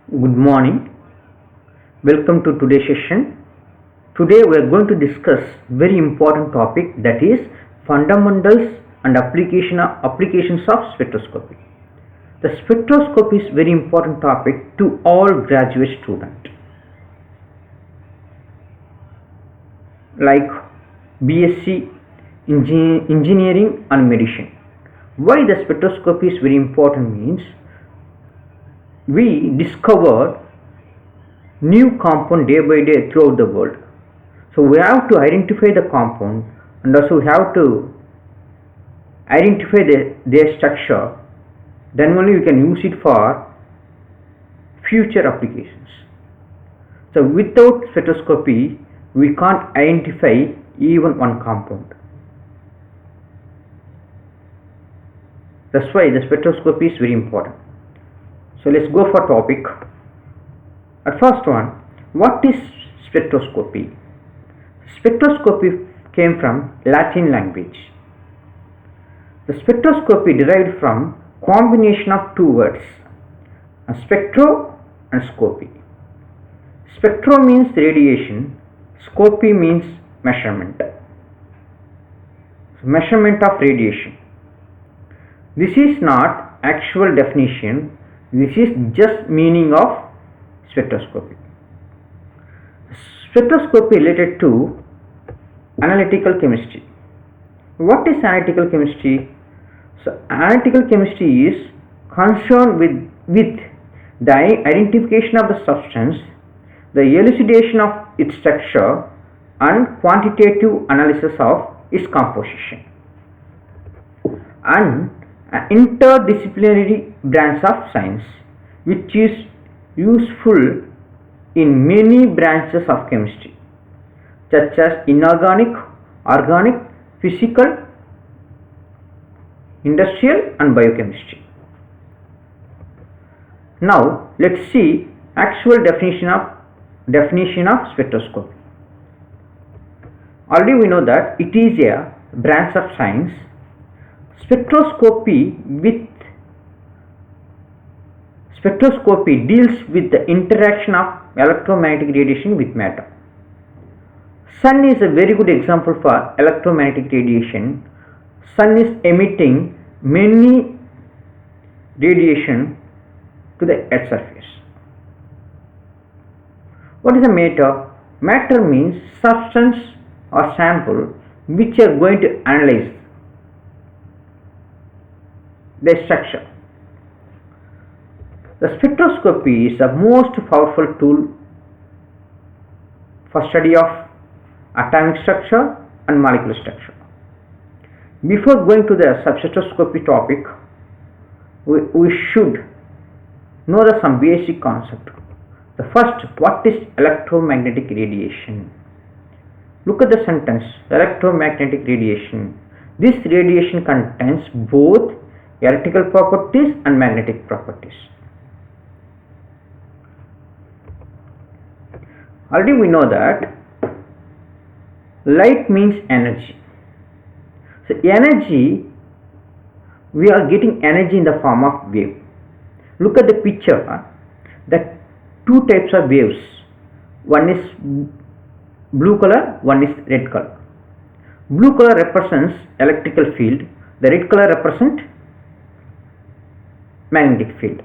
Good morning. Welcome to today's session. Today we are going to discuss very important topic, that is fundamentals and applications of spectroscopy. The spectroscopy is very important topic to all graduate students like BSc engineering and medicine. Why the spectroscopy is very important means we discover new compound day by day throughout the world. So we have to identify the compound and also we have to identify their structure. Then only we can use it for future applications. So without spectroscopy we can't identify even one compound. That's why the spectroscopy is very important. So let's go for topic. At first one, what is spectroscopy? Spectroscopy came from Latin language. The spectroscopy derived from combination of two words, spectro and scopy. Spectro means radiation, scopy means measurement. Measurement of radiation. This is not actual definition. This is just meaning of spectroscopy. Spectroscopy related to analytical chemistry. What is analytical chemistry? So analytical chemistry is concerned with the identification of the substance, the elucidation of its structure, and quantitative analysis of its composition. And an interdisciplinary branch of science which is useful in many branches of chemistry such as inorganic, organic, physical, industrial and biochemistry. Now let's see actual definition of spectroscopy. Already we know that it is a branch of science. Spectroscopy deals with the interaction of electromagnetic radiation with matter. Sun is a very good example for electromagnetic radiation. Sun is emitting many radiation to the Earth's surface. What is a matter? Matter means substance or sample which are going to analyze their structure. The spectroscopy is the most powerful tool for study of atomic structure and molecular structure. Before going to the spectroscopy topic, we should know some basic concept. The first, what is electromagnetic radiation? Look at the sentence, electromagnetic radiation. This radiation contains both electrical properties and magnetic properties. Already we know that light means energy. So energy, we are getting energy in the form of wave. Look at the picture. The two types of waves. One is blue color, one is red color. Blue color represents electrical field. The red color represents magnetic field.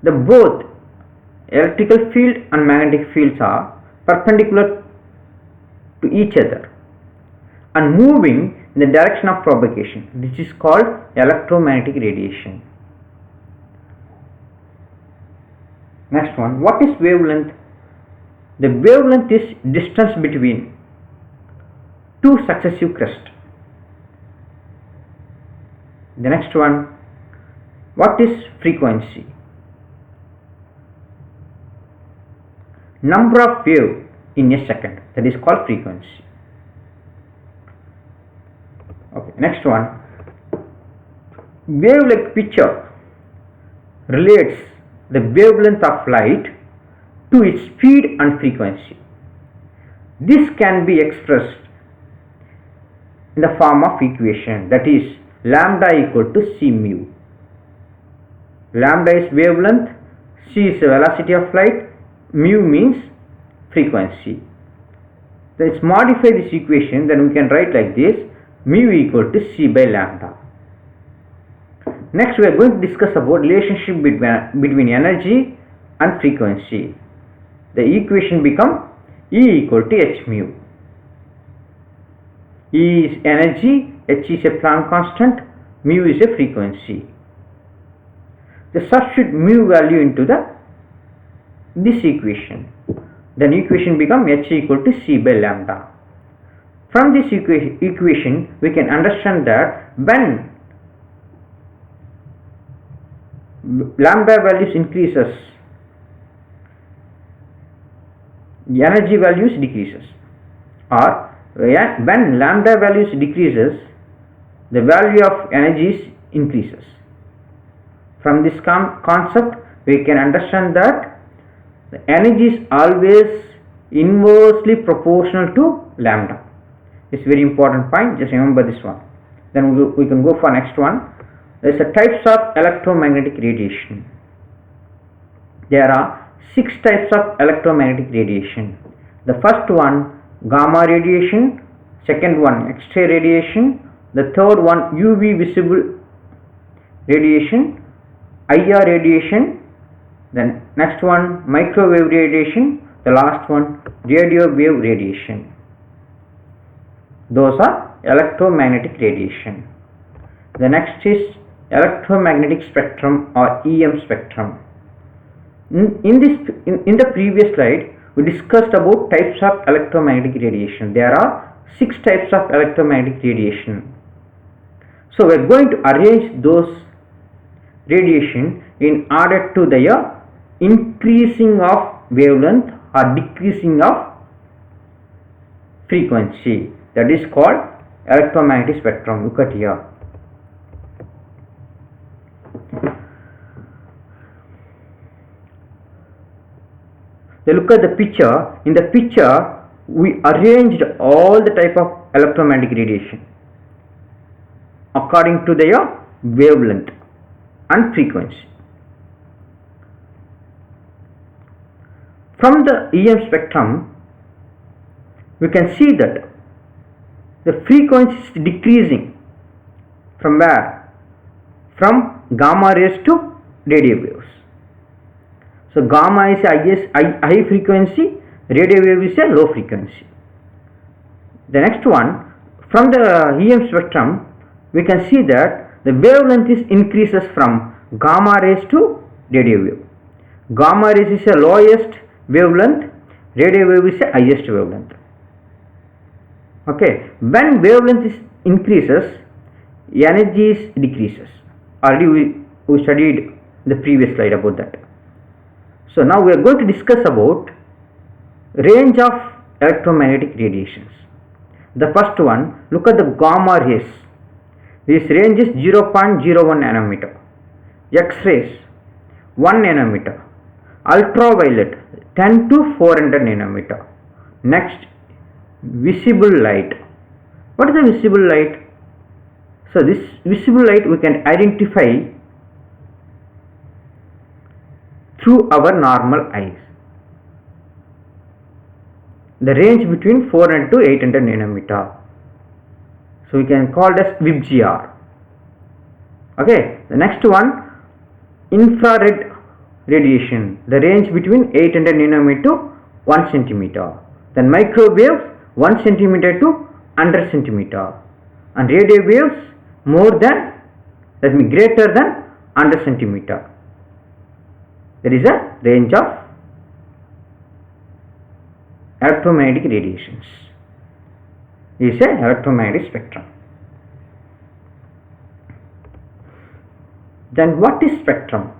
The both electrical field and magnetic fields are perpendicular to each other and moving in the direction of propagation. This is called electromagnetic radiation. Next one, what is wavelength? The wavelength is distance between two successive crests. The next one, what is frequency? Number of waves in a second, that is called frequency. Okay, next one, wavelength picture relates the wavelength of light to its speed and frequency. This can be expressed in the form of equation, that is lambda equal to c mu. Lambda is wavelength, c is the velocity of light, mu means frequency. Let's modify this equation, then we can write like this: mu equal to c by lambda. Next we are going to discuss about relationship between energy and frequency. The equation become E equal to h mu. E is energy, h is a Planck constant, mu is a frequency. The substitute mu value into this equation. Then equation become h equal to c by lambda. From this equation we can understand that when lambda values increases, the energy values decreases, or when lambda values decreases, the value of energies increases. From this concept we can understand that the energy is always inversely proportional to lambda. It's very important point, just remember this one. Then we can go for next one. There is a types of electromagnetic radiation. There are 6 types of electromagnetic radiation. The first one, gamma radiation. Second one, X-ray radiation. The third one, UV visible radiation, IR radiation. Then next one, microwave radiation. The last one, radio wave radiation. Those are electromagnetic radiation. The next is electromagnetic spectrum or EM spectrum. In the previous slide we discussed about types of electromagnetic radiation. There are 6 types of electromagnetic radiation. So we are going to arrange those radiation in order to their increasing of wavelength or decreasing of frequency. That is called electromagnetic spectrum. Look at here. Look at the picture. In the picture we arranged all the type of electromagnetic radiation according to their wavelength and frequency. From the EM spectrum we can see that the frequency is decreasing from where? From gamma rays to radio waves. So gamma is high frequency, radio wave is a low frequency. The next one, from the EM spectrum we can see that the wavelength is increases from gamma rays to radio wave. Gamma rays is the lowest wavelength, radio wave is the highest wavelength. Okay, when wavelength is increases, energy is decreases. Already we studied the previous slide about that. So now we are going to discuss about range of electromagnetic radiations. The first one, look at the gamma rays. This range is 0.01 nanometer. X-rays 1 nanometer. Ultraviolet 10 to 400 nanometer. Next, visible light. What is the visible light? So this visible light we can identify through our normal eyes. The range between 400 to 800 nanometer. So we can call it as VIBGR. Okay, the next one, infrared radiation. The range between 800 nanometer to 1 centimeter. Then microwave 1 centimeter to 100 centimeter. And radio waves more than, that means greater than 100 centimeter. There is a range of electromagnetic radiations. This is a electromagnetic spectrum. Then what is spectrum?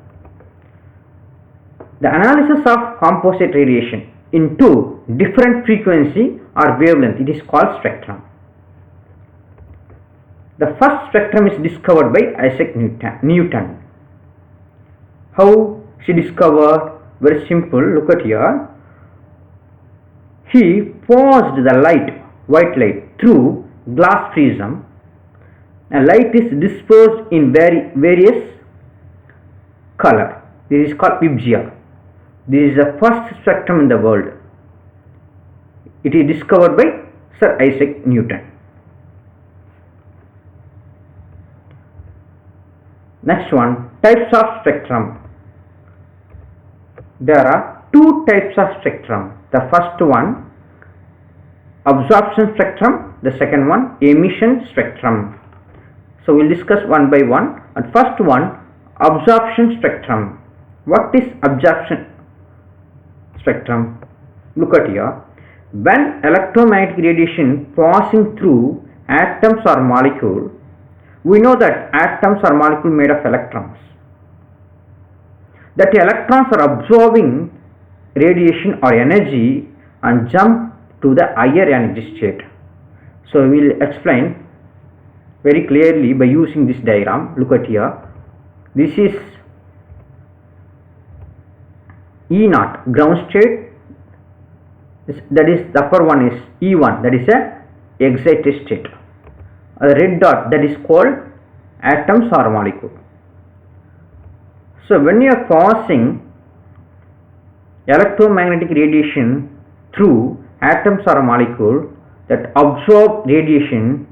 The analysis of composite radiation into different frequency or wavelength, it is called spectrum. The first spectrum is discovered by Isaac Newton. How she discovered? Very simple. Look at here. He passed the light, white light, through glass prism, and light is dispersed in various color. This is called WIBGYOR. This is the first spectrum in the world. It is discovered by Sir Isaac Newton. Next one, types of spectrum. There are two types of spectrum. The first one, absorption spectrum. The second one, emission spectrum. So we'll discuss one by one. And first one, absorption spectrum. What is absorption spectrum? Look at here. When electromagnetic radiation passing through atoms or molecule, we know that atoms are molecules made of electrons. That electrons are absorbing radiation or energy and jump to the higher energy state. So we will explain very clearly by using this diagram. Look at here. This is E0, ground state. That is, the upper one is E1, that is a excited state. A red dot, that is called atoms or molecule. So when you are passing electromagnetic radiation through atoms or molecule, that absorb radiation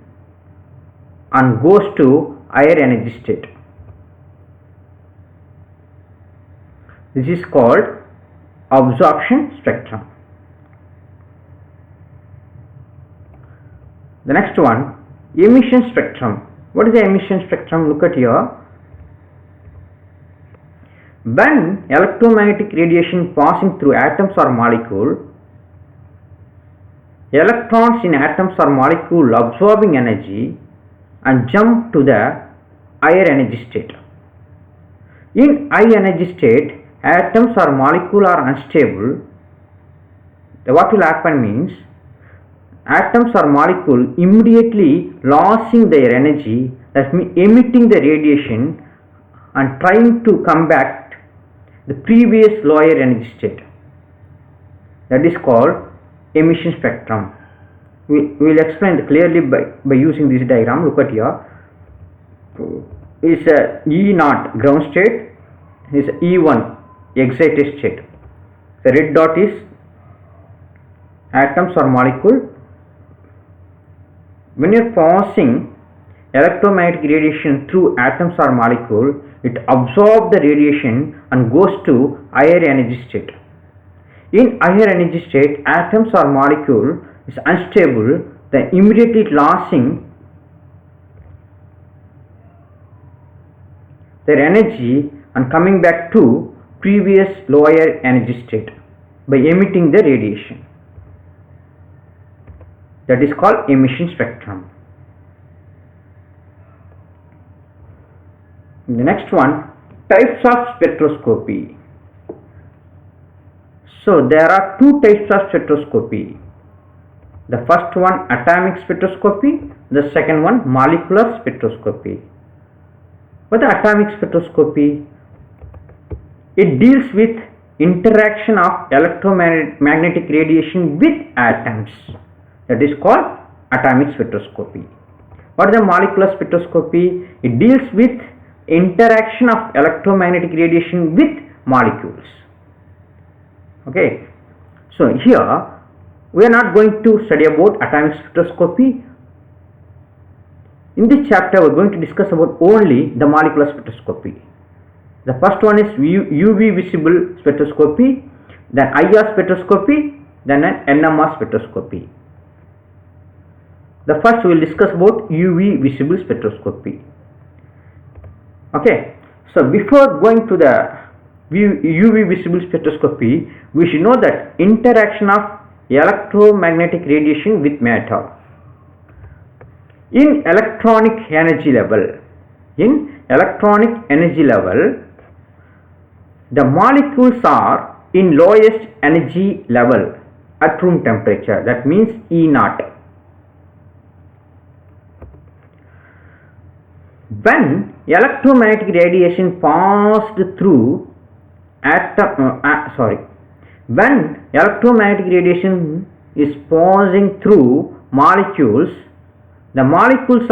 and goes to higher energy state. This is called absorption spectrum. The next one, emission spectrum. What is the emission spectrum? Look at here. When electromagnetic radiation passing through atoms or molecule, electrons in atoms or molecule absorbing energy and jump to the higher energy state. In high energy state, atoms or molecule are unstable. What will happen means, atoms or molecule immediately losing their energy, that means emitting the radiation and trying to come back to the previous lower energy state. That is called emission spectrum. We will explain clearly by using this diagram. Look at here. Is E0 ground state, is E1 excited state. The red dot is atoms or molecule. When you are passing electromagnetic radiation through atoms or molecule, it absorbs the radiation and goes to higher energy state. In higher energy state, atoms or molecule is unstable, then immediately losing their energy and coming back to previous lower energy state by emitting the radiation. That is called emission spectrum. The next one, types of spectroscopy. So there are two types of spectroscopy. The first one, atomic spectroscopy. The second one, molecular spectroscopy. What is atomic spectroscopy? It deals with interaction of electromagnetic radiation with atoms. That is called atomic spectroscopy. What is the molecular spectroscopy? It deals with interaction of electromagnetic radiation with molecules. Okay. So here we are not going to study about atomic spectroscopy. In this chapter we are going to discuss about only the molecular spectroscopy. The first one is UV visible spectroscopy, then IR spectroscopy, then an NMR spectroscopy. The first we will discuss about UV visible spectroscopy. Okay, so before going to the UV visible spectroscopy, we should know that interaction of electromagnetic radiation with matter. In electronic energy level, the molecules are in lowest energy level at room temperature. That means E0. When electromagnetic radiation passed through when electromagnetic radiation is passing through molecules, the molecules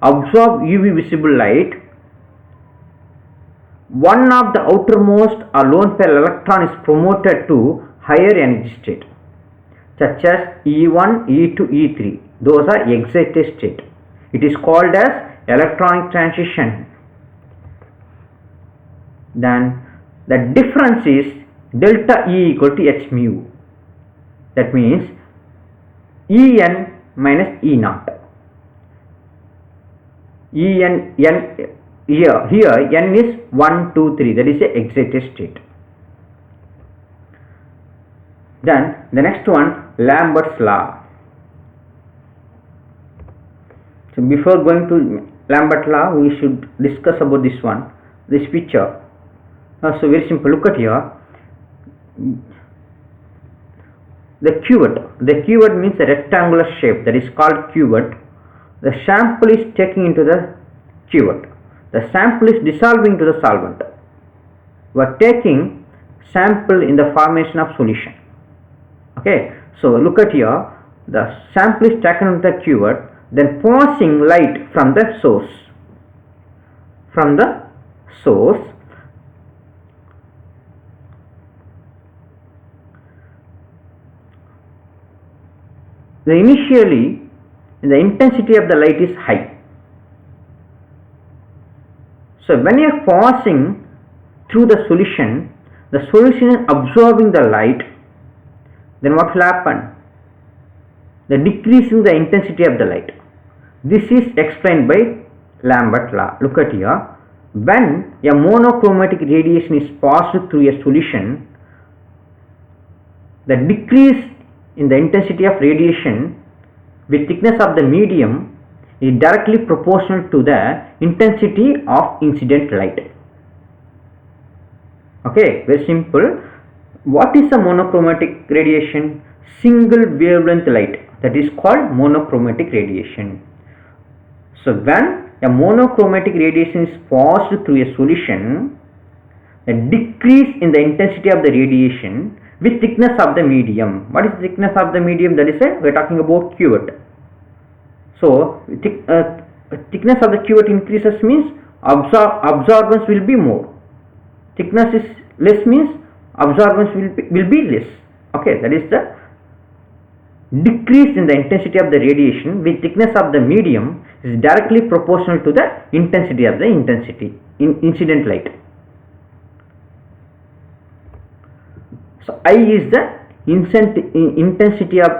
absorb UV visible light, one of the outermost or lone pair electron is promoted to higher energy state, such as E1, E2, E3. Those are excited state. It is called as electronic transition. Then the difference is delta E equal to h mu. That means En minus E naught. En here n is 1, 2, 3. That is a excited state. Then the next one, Lambert's law. So before going to Lambert's law, we should discuss about this one, this picture. So very simple. Look at here. The cuvette means a rectangular shape, that is called cuvette. The sample is taken into the cuvette. The sample is dissolving to the solvent. We are taking sample in the formation of solution. Okay, so look at here. The sample is taken into the cuvette, then passing light from the source. Initially, the intensity of the light is high. So when you are passing through the solution is absorbing the light, then what will happen? The decreasing the intensity of the light. This is explained by Lambert's law. Look at here. When a monochromatic radiation is passed through a solution, the decrease in the intensity of radiation with thickness of the medium is directly proportional to the intensity of incident light. Okay, very simple. What is a monochromatic radiation? Single wavelength light, that is called monochromatic radiation. So when a monochromatic radiation is passed through a solution, the decrease in the intensity of the radiation with thickness of the medium. What is the thickness of the medium? That is we are talking about cuvette. So thickness of the cuvette increases means absorbance will be more. Thickness is less means absorbance will be less. Okay, that is the decrease in the intensity of the radiation with thickness of the medium is directly proportional to the intensity of the incident light. So I is the intensity of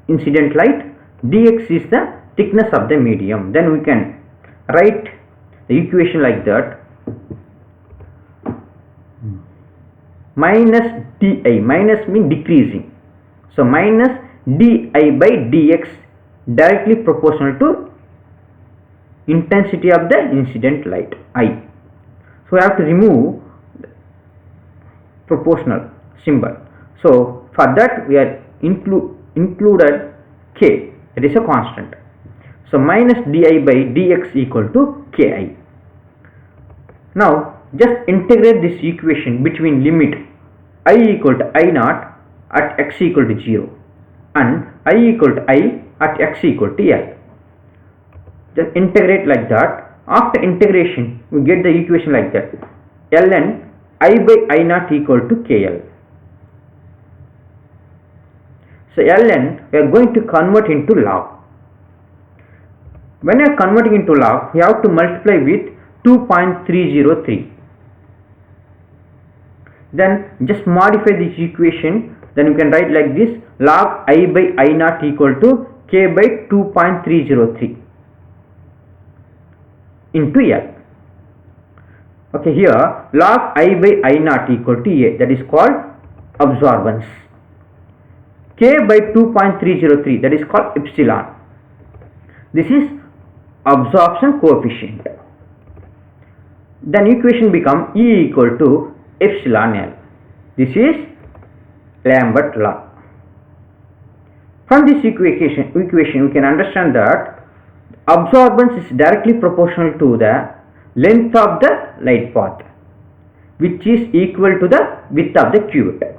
incident light, dx is the thickness of the medium. Then we can write the equation like that. Minus di, minus means decreasing. So minus di by dx directly proportional to intensity of the incident light, I. So we have to remove proportional symbol. So for that we are included k, that is a constant. So minus di by dx equal to ki. Now just integrate this equation between limit I equal to I naught at x equal to 0 and I equal to I at x equal to L. Just integrate like that. After integration we get the equation like that. Ln I by I naught equal to KL. So Ln we are going to convert into log. When you are converting into log, you have to multiply with 2.303. Then just modify this equation. Then you can write like this: log I by I naught equal to k by 2.303 into L. Okay, here log I by I naught equal to A, that is called absorbance. K by 2.303, that is called epsilon. This is absorption coefficient. Then equation become E equal to epsilon L. This is Lambert law. From this equation we can understand that absorbance is directly proportional to the length of the light path, which is equal to the width of the cuvette.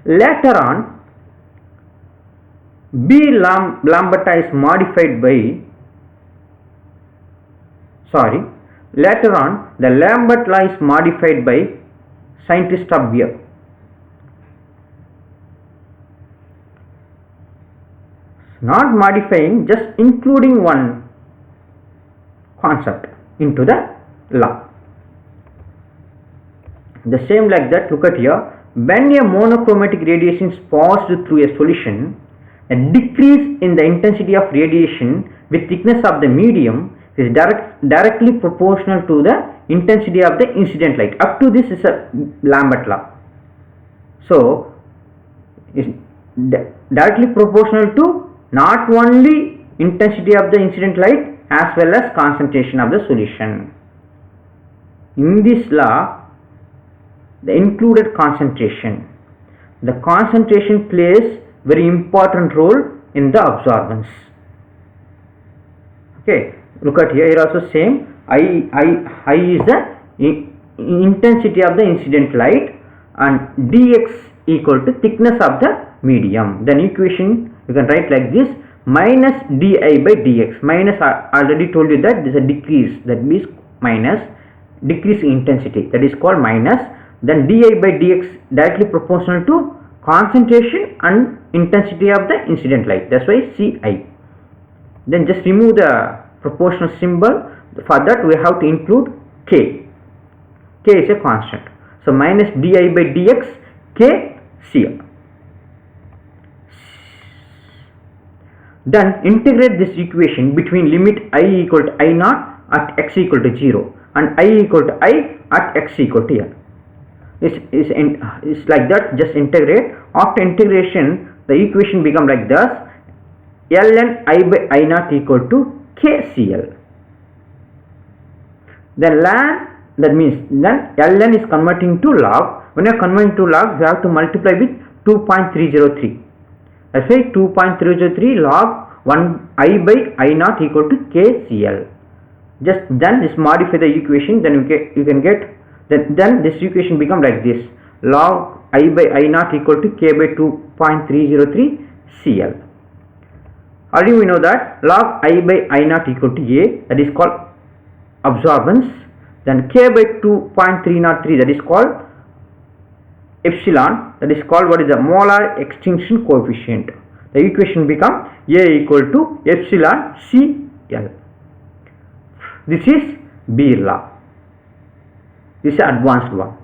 Later on, B lambda is modified by sorry, later on the Lambert law is modified by scientist of Beer. Not modifying, just including one concept into the law. The same like that, look at here. When a monochromatic radiation is passed through a solution, a decrease in the intensity of radiation with thickness of the medium is directly proportional to the intensity of the incident light. Up to this is a Lambert law. So, is directly proportional to not only intensity of the incident light as well as concentration of the solution. In this law, the included concentration. The concentration plays very important role in the absorbance. Okay, look at here also same. I is the intensity of the incident light and dx equal to thickness of the medium. Then equation you can write like this: minus di by dx. Minus, I already told you that this is a decrease, that means minus decrease in intensity, that is called minus. Then di by dx directly proportional to concentration and intensity of the incident light, that's why Ci. Then just remove the proportional symbol. For that we have to include k. K is a constant, so minus di by dx k Ci. Then integrate this equation between limit I equal to I naught at x equal to 0 and I equal to I at x equal to L. It's like that, just integrate. After integration the equation become like this: ln I by I naught equal to kCl. Then ln, that means then ln is converting to log. When you are converting to log, you have to multiply with 2.303. I say 2.303 log 1 I by I naught equal to kCl. Just then this modify the equation, then you can get then this equation become like this: log I by I naught equal to k by 2.303 Cl. Already we know that log I by I naught equal to A, that is called absorbance. Then k by 2.303, that is called epsilon, that is called what is the molar extinction coefficient. The equation become A equal to epsilon Cl. This is Beer law. This is advanced one.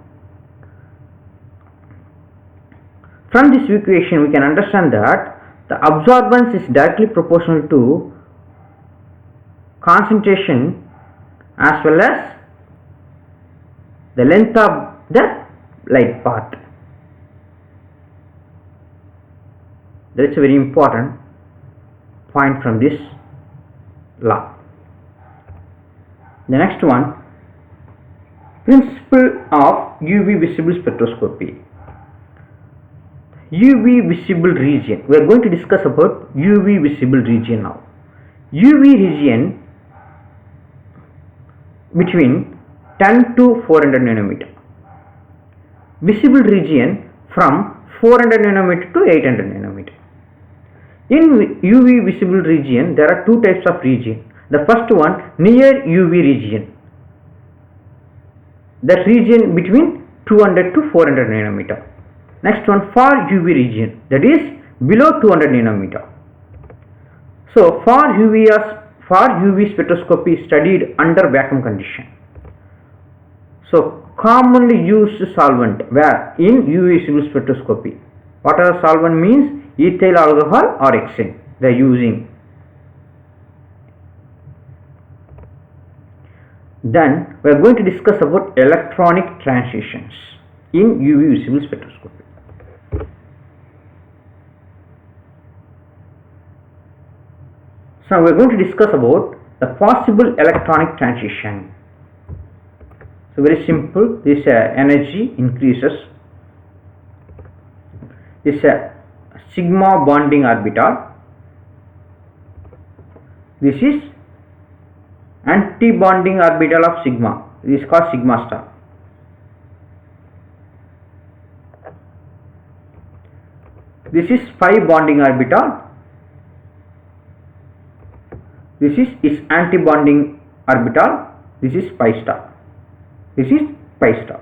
From this equation we can understand that the absorbance is directly proportional to concentration as well as the length of the light path. That is a very important point from this law. The next one, principle of UV visible spectroscopy. UV visible region. We are going to discuss about UV visible region now. UV region between 10 to 400 nanometer. Visible region from 400 nanometer to 800 nanometer. In UV visible region, there are two types of region. The first one, near UV region. That region between 200 to 400 nanometer. Next one, far UV region, that is below 200 nanometer. So far UV spectroscopy is studied under vacuum condition. So commonly used solvent where in UV visible spectroscopy. What are solvent means? Ethyl alcohol or hexane they are using. Then we are going to discuss about electronic transitions in UV visible spectroscopy. So we are going to discuss about the possible electronic transition. So very simple, this energy increases. This sigma bonding orbital. This is anti-bonding orbital of sigma. This is called sigma star. This is pi bonding orbital. This is its anti-bonding orbital. This is pi star. This is pi star.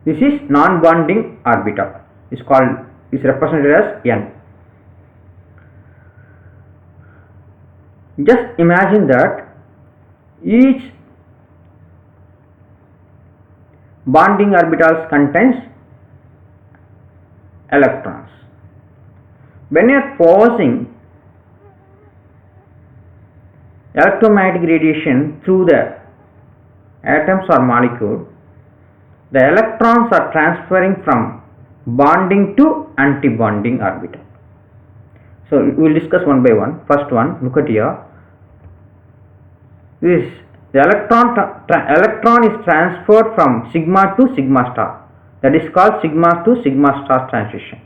This is non-bonding orbital. Is represented as N. Just imagine that each bonding orbital contains electrons. When you are passing electromagnetic radiation through the atoms or molecule, the electrons are transferring from bonding to anti-bonding orbital. So we will discuss one by one. First one, look at here. The electron is transferred from sigma to sigma star. That is called sigma to sigma star transition.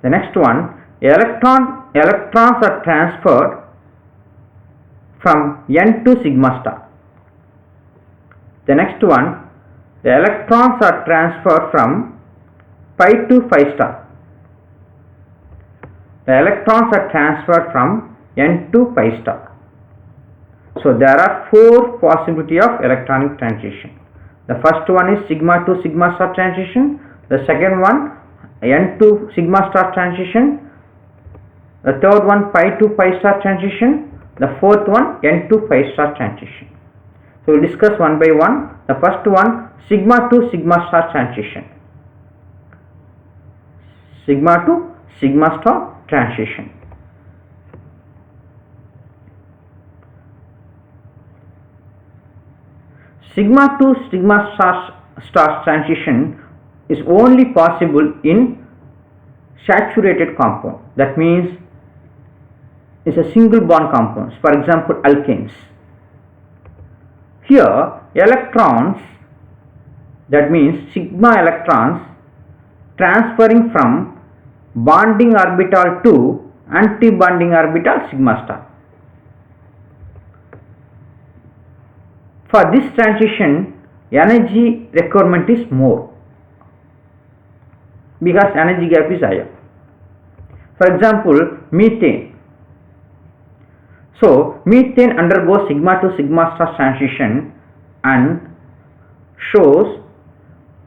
The next one, electrons are transferred from N to sigma star. The next one, the electrons are transferred from pi to phi star. The electrons are transferred from N to pi star. So there are 4 possibilities of electronic transition. The first one is sigma to sigma star transition. The second one, N to sigma star transition. The third one, pi to pi star transition. The fourth one, N to pi star transition. So we will discuss one by one. The first one, sigma to sigma star transition. Sigma to sigma star transition. Sigma to sigma star transition is only possible in saturated compound. That means it's a single bond compounds. For example, alkanes. Here electrons, that means sigma electrons transferring from bonding orbital to anti-bonding orbital sigma star. For this transition, energy requirement is more because energy gap is higher. For example, methane. So methane undergoes sigma to sigma star transition and shows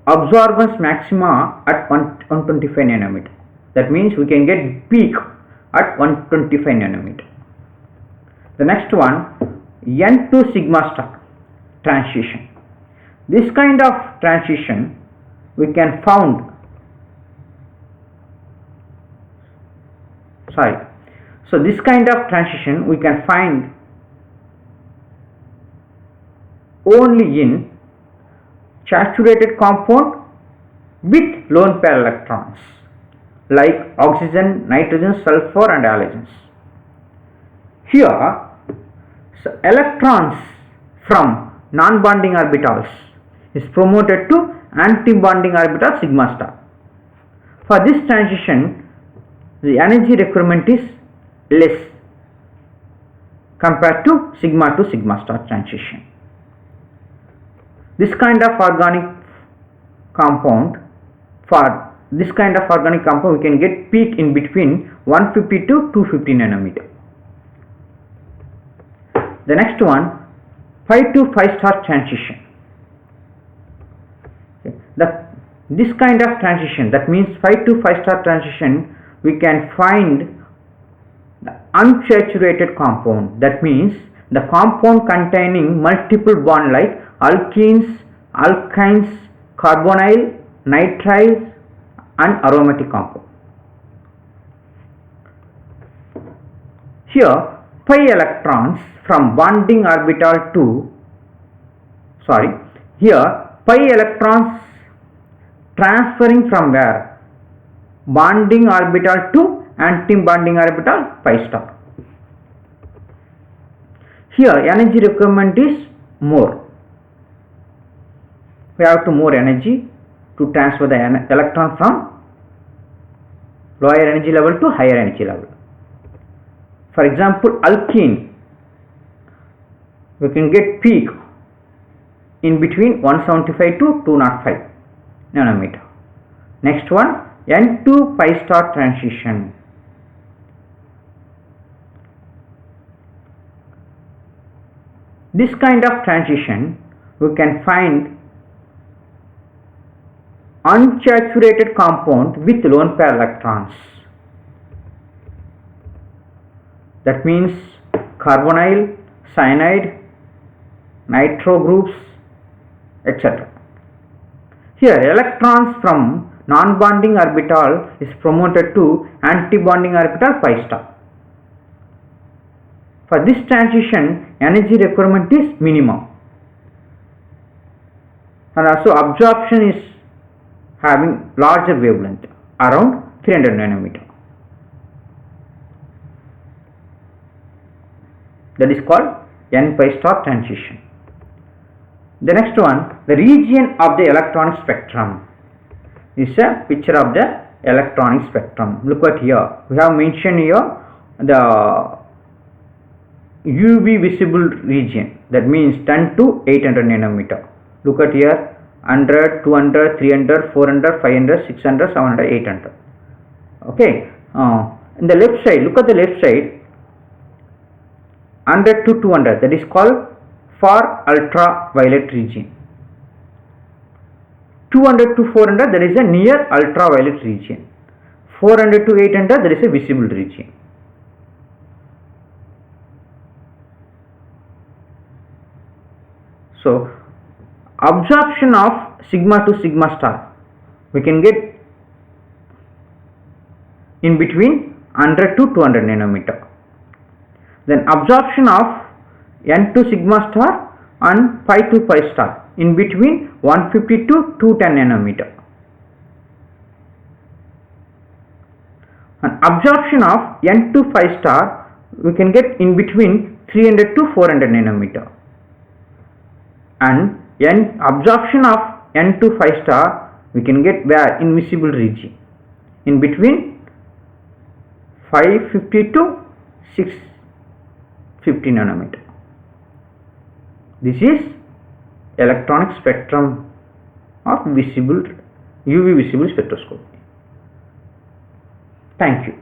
absorbance maxima at 125 nanometer. That means we can get peak at 125 nanometer. The next one, N to sigma star transition. This kind of transition we can found So this kind of transition we can find only in saturated compound with lone pair electrons like oxygen, nitrogen, sulfur and halogens. Here electrons from non-bonding orbitals is promoted to anti-bonding orbital sigma star. For this transition, the energy requirement is less compared to sigma star transition. This kind of organic compound, for this kind of organic compound we can get peak in between 150 to 250 nanometer. The next one, pi to phi star transition. This kind of transition, that means pi to phi star transition, we can find the unsaturated compound. That means the compound containing multiple bond like alkenes, alkynes, carbonyl, nitrile and aromatic compound. Here pi electrons from bonding orbital to pi electrons transferring from where? Bonding orbital to anti-bonding orbital pi star. Here energy requirement is more. We have to more energy to transfer the electron from lower energy level to higher energy level. For example, alkene, we can get peak in between 175 to 205 nanometer. Next one, N to pi star transition. this kind of transition we can find unsaturated compound with lone pair electrons. That means carbonyl, cyanide, nitro groups, etc. Here electrons from non-bonding orbital is promoted to anti-bonding orbital pi star. For this transition, energy requirement is minimum, and also absorption is having larger wavelength, around 300 nanometer. That is called n pi star transition. The next one, the region of the electronic spectrum. This is a picture of the electronic spectrum. Look at here. We have mentioned here the UV visible region, that means 10 to 800 nanometer. Look at here, 100, 200, 300, 400, 500, 600, 700, 800. Okay. In the left side, look at the left side, 100 to 200, that is called far ultraviolet region. 200 to 400, that is a near ultraviolet region. 400 to 800, that is a visible region. So absorption of sigma to sigma star we can get in between 100 to 200 nanometer. Then absorption of n to sigma star and pi to pi star in between 150 to 210 nanometer. And absorption of n to pi star we can get in between 300 to 400 nanometer. And absorption of n to pi star we can get where in visible region in between 550 to 650 nanometer. This is electronic spectrum of UV visible spectroscopy. Thank you.